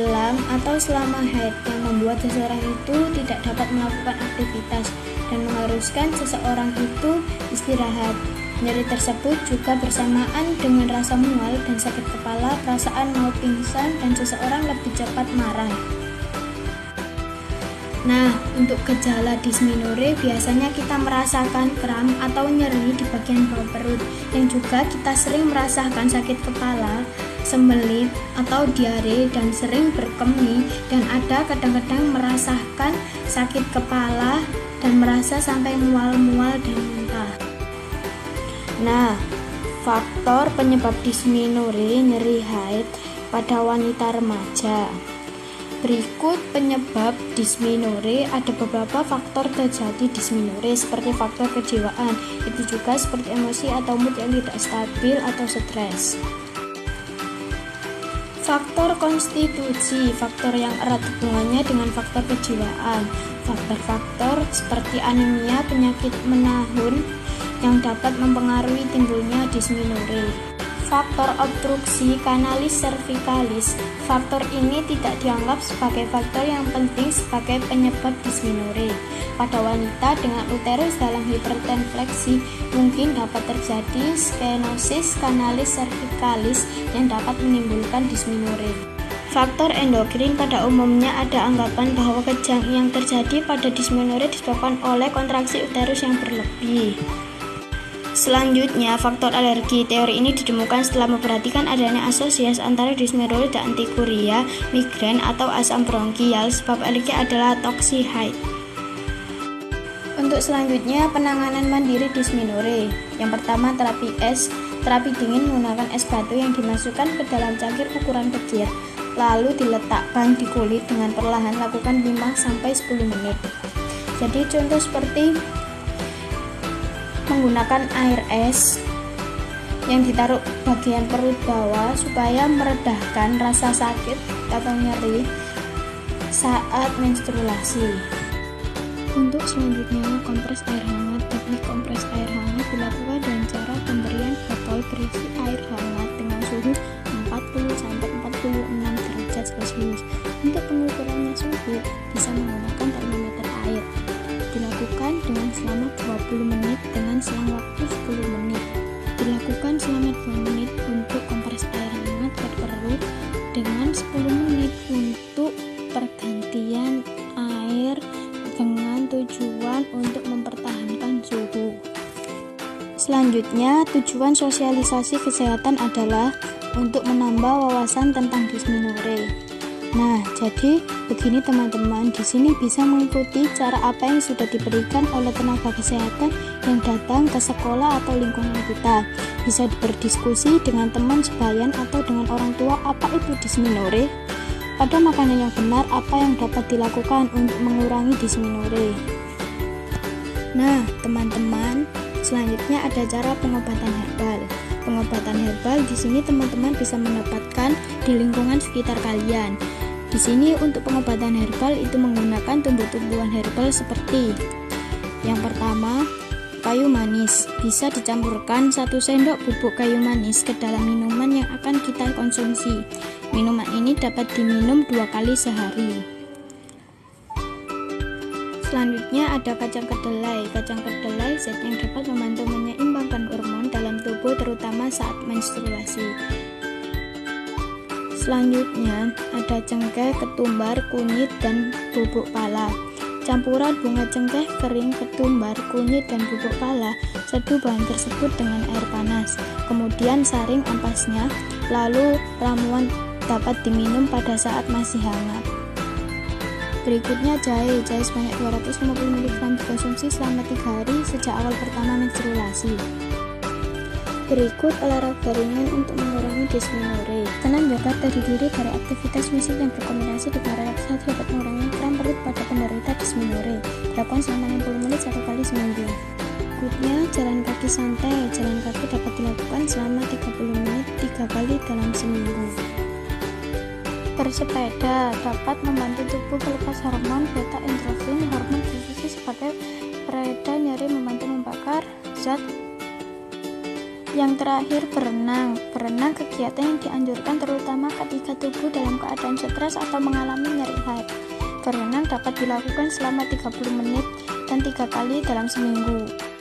menjelang atau selama haid yang membuat seseorang itu tidak dapat melakukan aktivitas dan mengharuskan seseorang itu istirahat. Nyeri tersebut juga bersamaan dengan rasa mual dan sakit kepala, perasaan mau pingsan, dan seseorang lebih cepat marah. Nah, untuk gejala dysmenorrhea biasanya kita merasakan kram atau nyeri di bagian bawah perut, yang juga kita sering merasakan sakit kepala, sembelit atau diare, dan sering berkemih, dan ada kadang-kadang merasakan sakit kepala dan merasa sampai mual-mual dan muntah. Nah, faktor penyebab dysmenorrhea nyeri haid pada wanita remaja. Berikut penyebab dysmenorrhea. Ada beberapa faktor terjadi dysmenorrhea seperti faktor kejiwaan, itu juga seperti emosi atau mood yang tidak stabil atau stres. Faktor konstitusi, faktor yang erat hubungannya dengan faktor kejiwaan. Faktor-faktor seperti anemia, penyakit menahun yang dapat mempengaruhi timbulnya dysmenorrhea. Faktor obstruksi kanalis cervicalis. Faktor ini tidak dianggap sebagai faktor yang penting sebagai penyebab dysmenorrhea. Pada wanita dengan uterus dalam hipertenfleksi mungkin dapat terjadi stenosis kanalis cervicalis yang dapat menimbulkan dysmenorrhea. Faktor endokrin. Pada umumnya ada anggapan bahwa kejang yang terjadi pada dysmenorrhea disebabkan oleh kontraksi uterus yang berlebih. Selanjutnya, faktor alergi. Teori ini ditemukan setelah memperhatikan adanya asosiasi antara dysmenorrhea dan antikuria, migrain, atau asam bronkial. Sebab alergi adalah toksihide. Untuk selanjutnya, penanganan mandiri dysmenorrhea. Yang pertama, terapi es. Terapi dingin menggunakan es batu yang dimasukkan ke dalam cangkir ukuran kecil, lalu diletakkan di kulit dengan perlahan, lakukan 5-10 menit. Jadi contoh seperti menggunakan air es yang ditaruh bagian perut bawah supaya meredahkan rasa sakit atau nyeri saat menstruasi. Untuk selanjutnya, kompres air hangat. Teknik kompres air hangat dilakukan dengan cara pemberian botol berisi air hangat dengan suhu 40-46 derajat Celcius. Untuk pengukurannya suhu bisa menggunakan termometer air. Dilakukan dengan selama 20 menit dengan selang waktu 10 menit. Dilakukan selama 2 menit untuk kompres air hangat ke perut dengan 10 menit untuk pergantian air dengan tujuan untuk mempertahankan suhu. Selanjutnya, tujuan sosialisasi kesehatan adalah untuk menambah wawasan tentang dysmenorrhea. Nah, jadi begini teman-teman, di sini bisa mengikuti cara apa yang sudah diberikan oleh tenaga kesehatan yang datang ke sekolah atau lingkungan kita. Bisa berdiskusi dengan teman sebayan atau dengan orang tua apa itu dysmenorrhea. Pada makanan yang benar, apa yang dapat dilakukan untuk mengurangi dysmenorrhea. Nah, teman-teman, selanjutnya ada cara pengobatan herbal. Pengobatan herbal di sini teman-teman bisa mendapatkan di lingkungan sekitar kalian. Di sini untuk pengobatan herbal itu menggunakan tumbuh-tumbuhan herbal seperti yang pertama, kayu manis. Bisa dicampurkan 1 sendok bubuk kayu manis ke dalam minuman yang akan kita konsumsi. Minuman ini dapat diminum 2 kali sehari. Selanjutnya ada kacang kedelai. Kacang kedelai zat yang dapat membantu menyeimbangkan hormon dalam tubuh terutama saat menstruasi. Selanjutnya ada cengkeh, ketumbar, kunyit, dan bubuk pala. Campuran bunga cengkeh kering, ketumbar, kunyit, dan bubuk pala. Seduh bahan tersebut dengan air panas. Kemudian saring ampasnya, lalu ramuan dapat diminum pada saat masih hangat. Berikutnya jahe. Jahe sebanyak 250 mg dikonsumsi selama 3 hari sejak awal pertama menstruasi. Berikut olahraga ringan untuk mengurangi dysmenorrhea. Senam yoga terdiri dari aktivitas fisik yang berkombinasi dengan relaksasi dapat mengurangi kram perut pada penderita dysmenorrhea. Dilakukan selama 60 menit 1 kali seminggu. Berikutnya jalan kaki santai. Jalan kaki dapat dilakukan selama 30 menit 3 kali dalam seminggu. Bersepeda dapat membantu tubuh melepas hormon beta endorfin. Hormon berfungsi sebagai pereda nyeri, membantu membakar zat Yang terakhir, berenang. Berenang kegiatan yang dianjurkan terutama ketika tubuh dalam keadaan stres atau mengalami nyeri head. Berenang dapat dilakukan selama 30 menit dan 3 kali dalam seminggu.